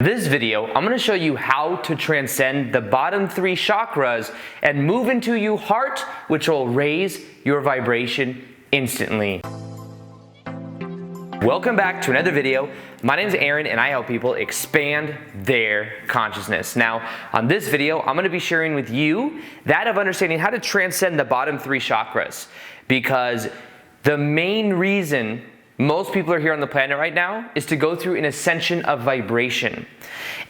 In this video, I'm going to show you how to transcend the bottom 3 chakras and move into your heart, which will raise your vibration instantly. Welcome back to another video. My name is Aaron and I help people expand their consciousness. Now, on this video, I'm going to be sharing with you that of understanding how to transcend the bottom 3 chakras, because the main reason most people are here on the planet right now is to go through an ascension of vibration.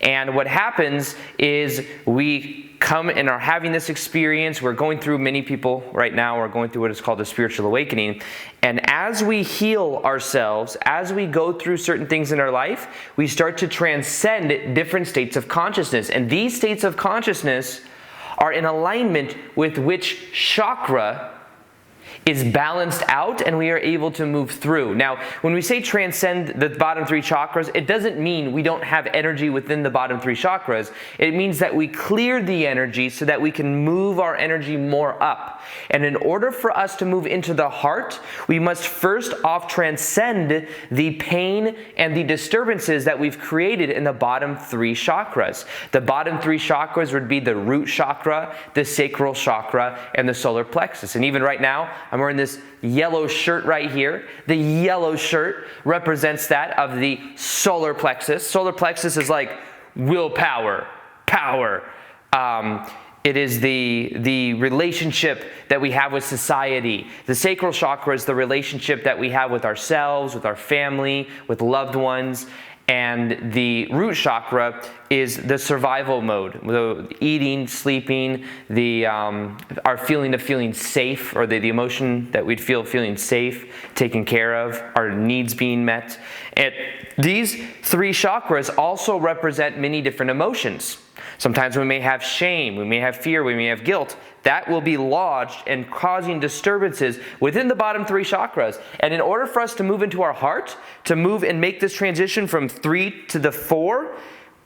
And what happens is we come and are having this experience. We're going through, many people right now are going through what is called a spiritual awakening. And as we heal ourselves, as we go through certain things in our life, we start to transcend different states of consciousness. And these states of consciousness are in alignment with which chakra is balanced out, and we are able to move through. Now, when we say transcend the bottom 3 chakras, it doesn't mean we don't have energy within the bottom 3 chakras. It means that we clear the energy so that we can move our energy more up. And in order for us to move into the heart, we must first off transcend the pain and the disturbances that we've created in the bottom 3 chakras. The bottom 3 chakras would be the root chakra, the sacral chakra, and the solar plexus. And even right now, I'm wearing this yellow shirt right here. The yellow shirt represents that of the solar plexus. Solar plexus is like willpower, power. It is the relationship that we have with society. The sacral chakra is the relationship that we have with ourselves, with our family, with loved ones. And the root chakra is the survival mode, the eating, sleeping, our feeling of feeling safe, or the emotion that we'd feel feeling safe, taken care of, our needs being met. And these 3 chakras also represent many different emotions. Sometimes we may have shame, we may have fear, we may have guilt. That will be lodged and causing disturbances within the bottom 3 chakras. And in order for us to move into our heart, to move and make this transition from 3 to the 4,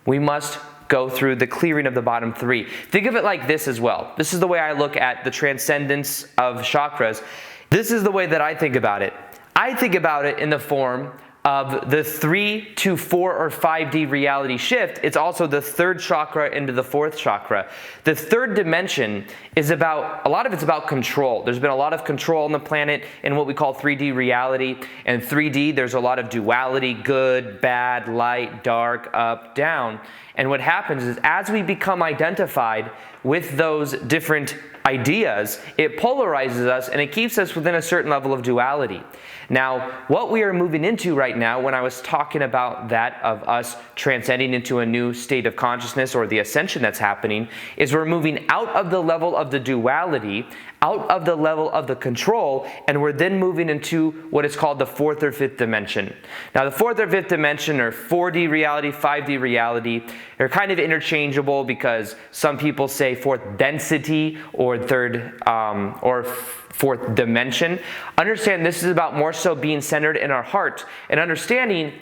we must go through the clearing of the bottom 3. Think of it like this as well. This is the way I look at the transcendence of chakras. This is the way that I think about it. I think about it in the form of the 3 to 4 or 5D reality shift. It's also the 3rd chakra into the 4th chakra. The 3rd dimension is about, a lot of it's about control. There's been a lot of control on the planet in what we call 3D reality. And 3D, there's a lot of duality, good, bad, light, dark, up, down. And what happens is as we become identified with those different ideas, it polarizes us and it keeps us within a certain level of duality. Now, what we are moving into right now, when I was talking about that of us transcending into a new state of consciousness, or the ascension that's happening, is we're moving out of the level of the duality, out of the level of the control, and we're then moving into what is called the 4th or 5th dimension. Now, the 4th or 5th dimension, or 4D reality, 5D reality, they're kind of interchangeable because some people say 4th density or 4th dimension. Understand this is about more so being centered in our heart and understanding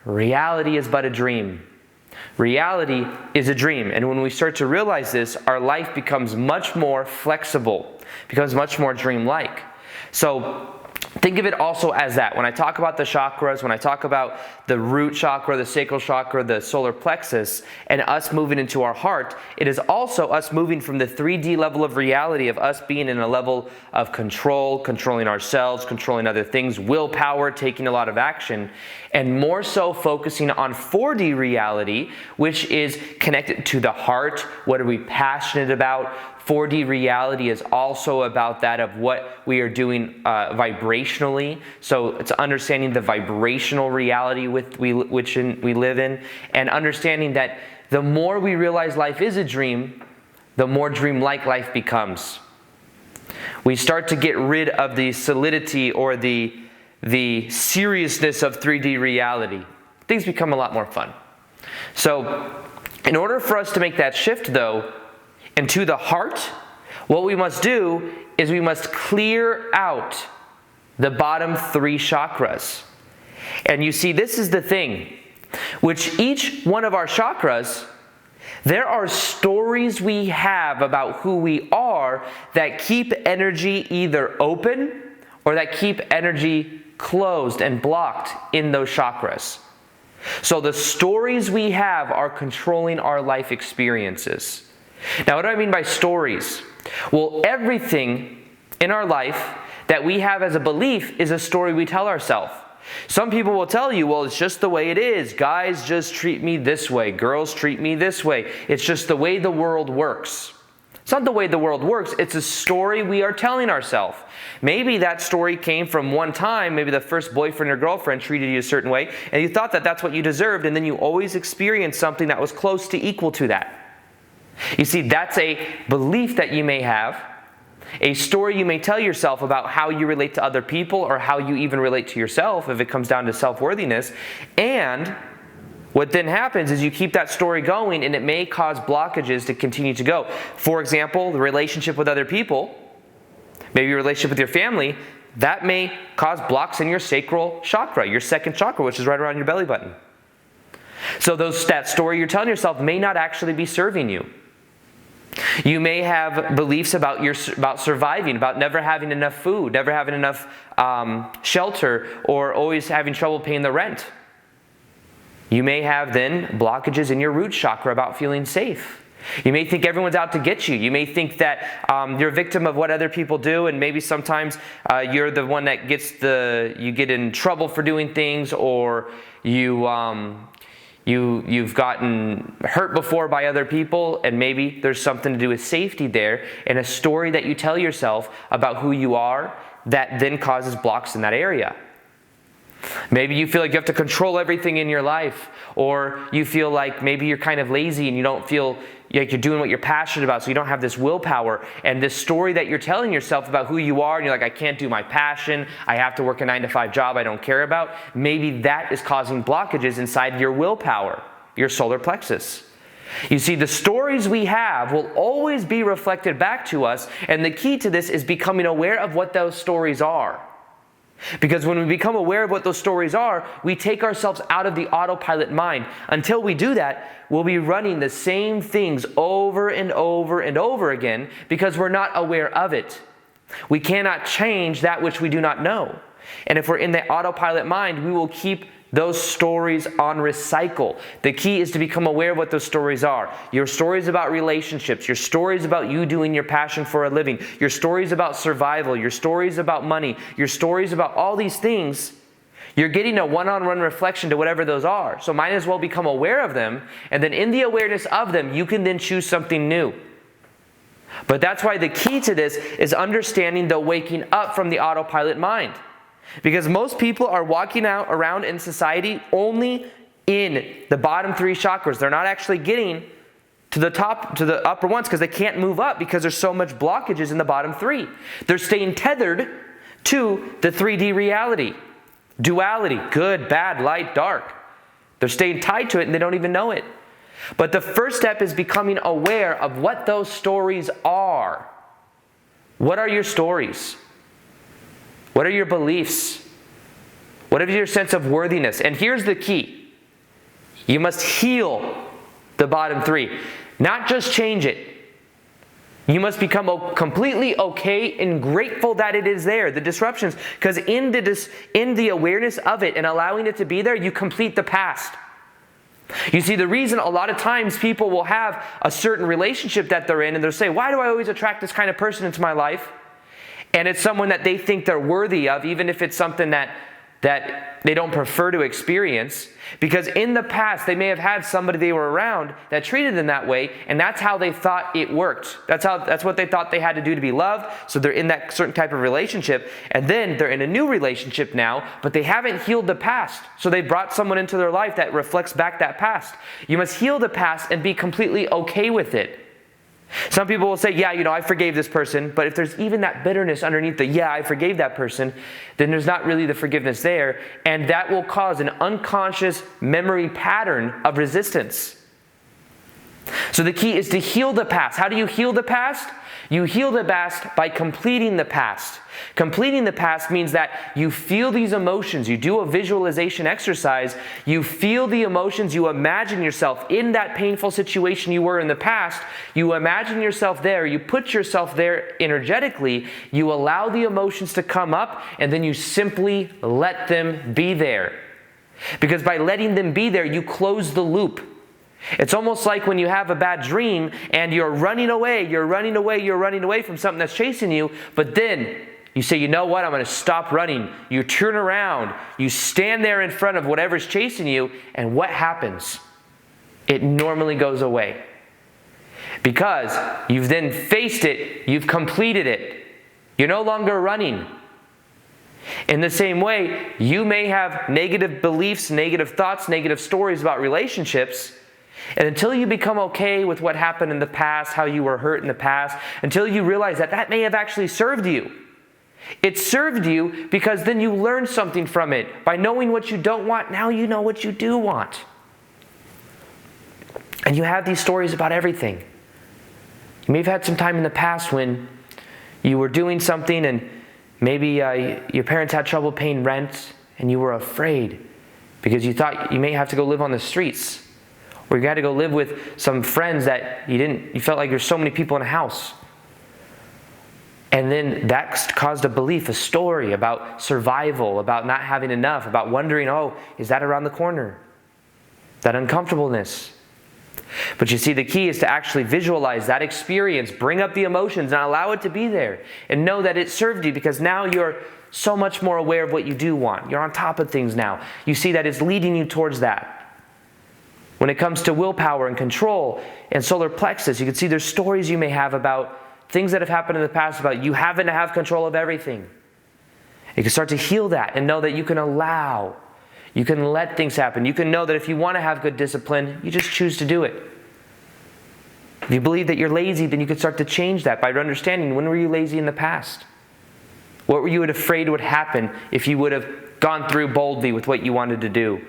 reality is but a dream. Reality is a dream. And when we start to realize this, our life becomes much more flexible, becomes much more dreamlike. So think of it also as that. When I talk about the chakras, when I talk about the root chakra, the sacral chakra, the solar plexus, and us moving into our heart, it is also us moving from the 3D level of reality of us being in a level of control, controlling ourselves, controlling other things, willpower, taking a lot of action, and more so focusing on 4D reality, which is connected to the heart. What are we passionate about? 4D reality is also about that of what we are doing vibrationally. So it's understanding the vibrational reality which we live in, and understanding that the more we realize life is a dream, the more dreamlike life becomes. We start to get rid of the solidity or the seriousness of 3D reality. Things become a lot more fun. So in order for us to make that shift, though, into the heart, what we must do is we must clear out the bottom 3 chakras. And you see, this is the thing, which each one of our chakras, there are stories we have about who we are that keep energy either open or that keep energy closed and blocked in those chakras. So the stories we have are controlling our life experiences. Now, what do I mean by stories? Well, everything in our life that we have as a belief is a story we tell ourselves. Some people will tell you, well, it's just the way it is. Guys just treat me this way. Girls treat me this way. It's just the way the world works. It's not the way the world works. It's a story we are telling ourselves. Maybe that story came from one time. Maybe the first boyfriend or girlfriend treated you a certain way, and you thought that that's what you deserved, and then you always experienced something that was close to equal to that. You see, that's a belief that you may have, a story you may tell yourself about how you relate to other people or how you even relate to yourself if it comes down to self-worthiness. And what then happens is you keep that story going, and it may cause blockages to continue to go. For example, the relationship with other people, maybe your relationship with your family, that may cause blocks in your sacral chakra, your second chakra, which is right around your belly button. So that story you're telling yourself may not actually be serving you. You may have beliefs about surviving, about never having enough food, never having enough shelter, or always having trouble paying the rent. You may have then blockages in your root chakra about feeling safe. You may think everyone's out to get you. You may think that you're a victim of what other people do, and maybe sometimes you're the one that you get in trouble for doing things, or you've gotten hurt before by other people, and maybe there's something to do with safety there, and a story that you tell yourself about who you are that then causes blocks in that area. Maybe you feel like you have to control everything in your life, or you feel like maybe you're kind of lazy and you don't feel like you're doing what you're passionate about, so you don't have this willpower. And this story that you're telling yourself about who you are, and you're like, I can't do my passion, I have to work a 9-to-5 job I don't care about, maybe that is causing blockages inside your willpower, your solar plexus. You see, the stories we have will always be reflected back to us, and the key to this is becoming aware of what those stories are. Because when we become aware of what those stories are, we take ourselves out of the autopilot mind. Until we do that, we'll be running the same things over and over and over again because we're not aware of it. We cannot change that which we do not know. And if we're in the autopilot mind, we will keep those stories on recycle. The key is to become aware of what those stories are. Your stories about relationships, your stories about you doing your passion for a living, your stories about survival, your stories about money, your stories about all these things, you're getting a one-on-one reflection to whatever those are. So might as well become aware of them, and then in the awareness of them, you can then choose something new. But that's why the key to this is understanding the waking up from the autopilot mind. Because most people are walking around in society only in the bottom 3 chakras. They're not actually getting to the upper ones because they can't move up because there's so much blockages in the bottom 3. They're staying tethered to the 3D reality. Duality, good, bad, light, dark. They're staying tied to it and they don't even know it. But the first step is becoming aware of what those stories are. What are your stories? What are your beliefs? What is your sense of worthiness? And here's the key. You must heal the bottom 3. Not just change it. You must become completely okay and grateful that it is there, the disruptions. Because in the awareness of it and allowing it to be there, you complete the past. You see, the reason a lot of times people will have a certain relationship that they're in, and they'll say, why do I always attract this kind of person into my life? And it's someone that they think they're worthy of, even if it's something that they don't prefer to experience. Because in the past, they may have had somebody they were around that treated them that way, and that's how they thought it worked. That's what they thought they had to do to be loved, so they're in that certain type of relationship, and then they're in a new relationship now, but they haven't healed the past. So they brought someone into their life that reflects back that past. You must heal the past and be completely okay with it. Some people will say, yeah, I forgave this person, but if there's even that bitterness underneath the, yeah, I forgave that person, then there's not really the forgiveness there, and that will cause an unconscious memory pattern of resistance. So the key is to heal the past. How do you heal the past? You heal the past by completing the past. Completing the past means that you feel these emotions. You do a visualization exercise. You feel the emotions. You imagine yourself in that painful situation you were in the past. You imagine yourself there. You put yourself there energetically. You allow the emotions to come up, and then you simply let them be there. Because by letting them be there, you close the loop. It's almost like when you have a bad dream and you're running away from something that's chasing you, but then you say, you know what, I'm going to stop running. You turn around, you stand there in front of whatever's chasing you, and what happens? It normally goes away. Because you've then faced it, you've completed it. You're no longer running. In the same way, you may have negative beliefs, negative thoughts, negative stories about relationships, and until you become okay with what happened in the past, how you were hurt in the past, until you realize that that may have actually served you. It served you because then you learned something from it. By knowing what you don't want, now you know what you do want. And you have these stories about everything. You may have had some time in the past when you were doing something and maybe your parents had trouble paying rent and you were afraid because you thought you may have to go live on the streets. Or you had to go live with some friends that you felt like there's so many people in a house. And then that caused a belief, a story about survival, about not having enough, about wondering, oh, is that around the corner? That uncomfortableness. But you see, the key is to actually visualize that experience, bring up the emotions and allow it to be there. And know that it served you because now you're so much more aware of what you do want. You're on top of things now. You see that it's leading you towards that. When it comes to willpower and control and solar plexus, you can see there's stories you may have about things that have happened in the past about you having to have control of everything. You can start to heal that and know that you can allow, you can let things happen. You can know that if you want to have good discipline, you just choose to do it. If you believe that you're lazy, then you can start to change that by understanding, when were you lazy in the past? What were you afraid would happen if you would have gone through boldly with what you wanted to do?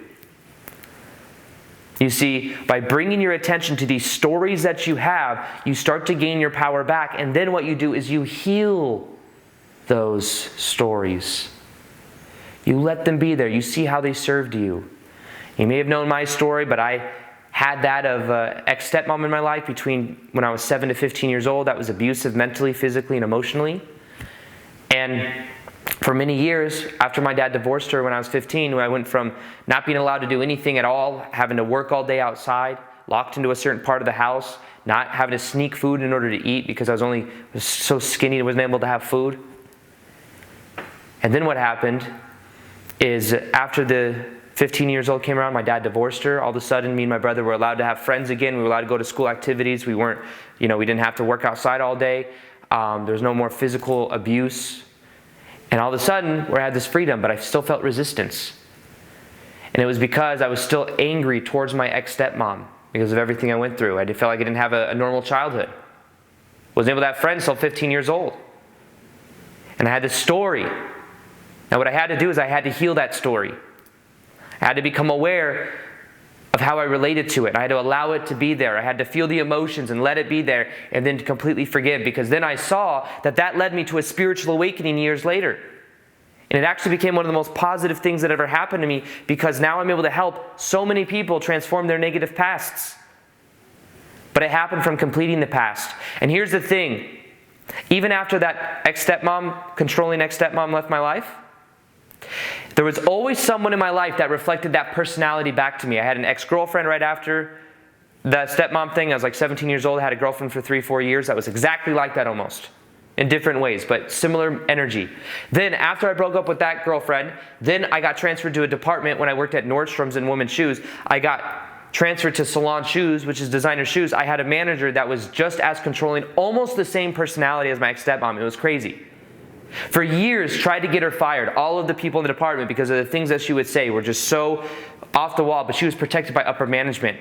You see, by bringing your attention to these stories that you have, you start to gain your power back. And then what you do is you heal those stories. You let them be there. You see how they served you. You may have known my story, but I had that of an ex-stepmom in my life between when I was 7 to 15 years old. That was abusive mentally, physically, and emotionally. And for many years, after my dad divorced her when I was 15, I went from not being allowed to do anything at all, having to work all day outside, locked into a certain part of the house, not having to sneak food in order to eat because I was so skinny I wasn't able to have food. And then what happened is after the 15 years old came around, my dad divorced her. All of a sudden, me and my brother were allowed to have friends again. We were allowed to go to school activities. We didn't have to work outside all day. There was no more physical abuse. And all of a sudden, we had this freedom, but I still felt resistance. And it was because I was still angry towards my ex-stepmom because of everything I went through. I felt like I didn't have a normal childhood. Wasn't able to have friends until 15 years old. And I had this story. Now what I had to do is I had to heal that story. I had to become aware of how I related to it. I had to allow it to be there. I had to feel the emotions and let it be there and then completely forgive, because then I saw that that led me to a spiritual awakening years later. And it actually became one of the most positive things that ever happened to me, because now I'm able to help so many people transform their negative pasts. But it happened from completing the past. And here's the thing. Even after that controlling ex-stepmom left my life, there was always someone in my life that reflected that personality back to me. I had an ex-girlfriend right after the stepmom thing. I was like 17 years old. I had a girlfriend for 3-4 years that was exactly like that almost. In different ways, but similar energy. Then after I broke up with that girlfriend, then I got transferred to a department when I worked at Nordstrom's in women's shoes. I got transferred to Salon Shoes, which is designer shoes. I had a manager that was just as controlling, almost the same personality as my ex-stepmom. It was crazy. For years, tried to get her fired. All of the people in the department, because of the things that she would say, were just so off the wall, but she was protected by upper management.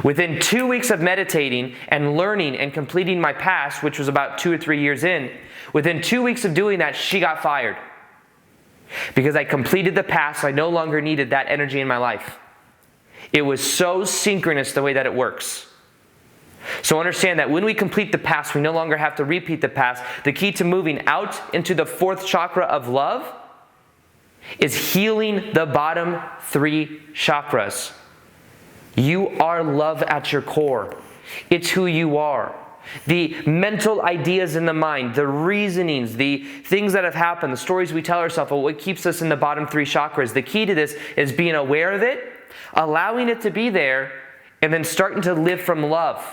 Within 2 weeks of meditating and learning and completing my past, which was about 2 or 3 years in, within 2 weeks of doing that, she got fired. Because I completed the past, I no longer needed that energy in my life. It was so synchronous the way that it works. So understand that when we complete the past, we no longer have to repeat the past. The key to moving out into the 4th chakra of love is healing the bottom 3 chakras. You are love at your core. It's who you are. The mental ideas in the mind, the reasonings, the things that have happened, the stories we tell ourselves, what keeps us in the bottom 3 chakras. The key to this is being aware of it, allowing it to be there, and then starting to live from love.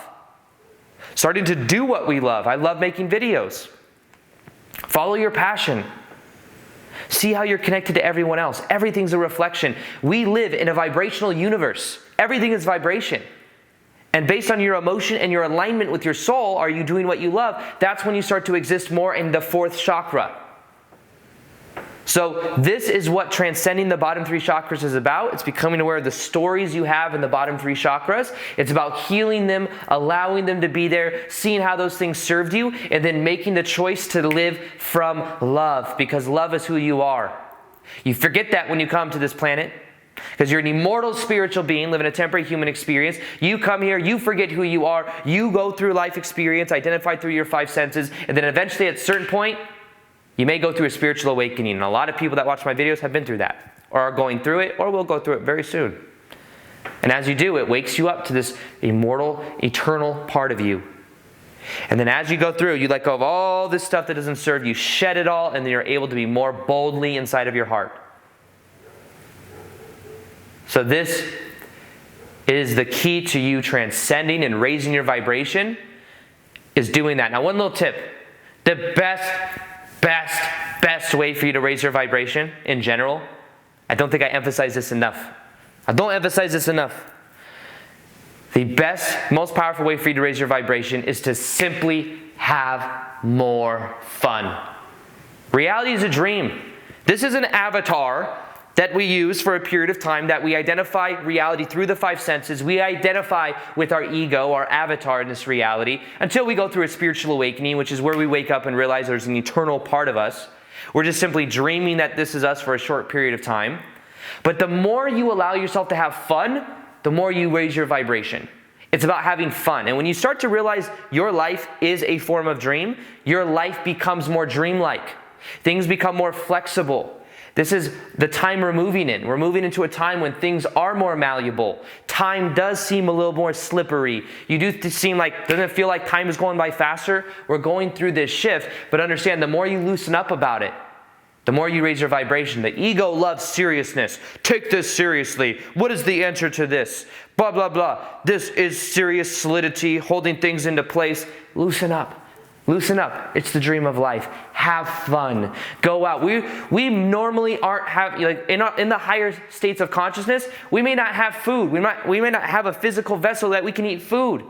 Starting to do what we love. I love making videos. Follow your passion. See how you're connected to everyone else. Everything's a reflection. We live in a vibrational universe. Everything is vibration. And based on your emotion and your alignment with your soul, are you doing what you love? That's when you start to exist more in the 4th chakra. So this is what transcending the bottom 3 chakras is about. It's becoming aware of the stories you have in the bottom 3 chakras. It's about healing them, allowing them to be there, seeing how those things served you, and then making the choice to live from love, because love is who you are. You forget that when you come to this planet, because you're an immortal spiritual being living a temporary human experience. You come here, you forget who you are, you go through life experience, identified through your 5 senses, and then eventually at a certain point, you may go through a spiritual awakening. And a lot of people that watch my videos have been through that, or are going through it, or will go through it very soon. And as you do, it wakes you up to this immortal, eternal part of you. And then as you go through, you let go of all this stuff that doesn't serve you, shed it all, and then you're able to be more boldly inside of your heart. So this is the key to you transcending and raising your vibration, is doing that. Now, one little tip. The best way for you to raise your vibration in general, I don't think I emphasize this enough. I don't emphasize this enough. The best, most powerful way for you to raise your vibration is to simply have more fun. Reality is a dream. This is an avatar that we use for a period of time, that we identify reality through the 5 senses. We identify with our ego, our avatar in this reality, until we go through a spiritual awakening, which is where we wake up and realize there's an eternal part of us. We're just simply dreaming that this is us for a short period of time. But the more you allow yourself to have fun, the more you raise your vibration. It's about having fun. And when you start to realize your life is a form of dream, your life becomes more dreamlike. Things become more flexible. This is the time we're moving in. We're moving into a time when things are more malleable. Time does seem a little more slippery. You do seem like, doesn't it feel like time is going by faster? We're going through this shift, but understand, the more you loosen up about it, the more you raise your vibration. The ego loves seriousness. Take this seriously. What is the answer to this? Blah, blah, blah. This is serious solidity, holding things into place. Loosen up. Loosen up. It's the dream of life. Have fun. Go out. We normally aren't in the higher states of consciousness, we may not have food. We may not have a physical vessel that we can eat food.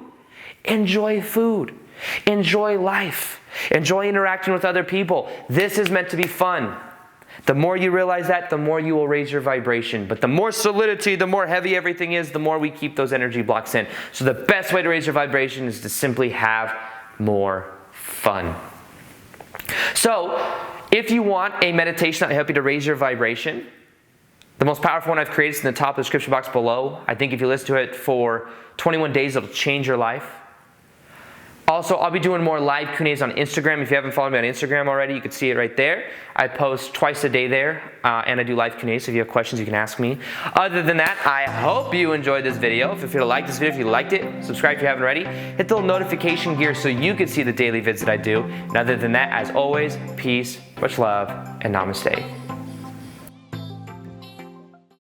Enjoy food. Enjoy life. Enjoy interacting with other people. This is meant to be fun. The more you realize that, the more you will raise your vibration. But the more solidity, the more heavy everything is, the more we keep those energy blocks in. So the best way to raise your vibration is to simply have more fun. So, if you want a meditation that will help you to raise your vibration, the most powerful one I've created is in the top of the description box below. I think if you listen to it for 21 days, it'll change your life. Also, I'll be doing more live Q&As on Instagram. If you haven't followed me on Instagram already, you can see it right there. I post twice a day there, and I do live Q&As, so if you have questions, you can ask me. Other than that, I hope you enjoyed this video. If you like this video, if you liked it, subscribe if you haven't already. Hit the little notification gear so you can see the daily vids that I do. And other than that, as always, peace, much love, and namaste.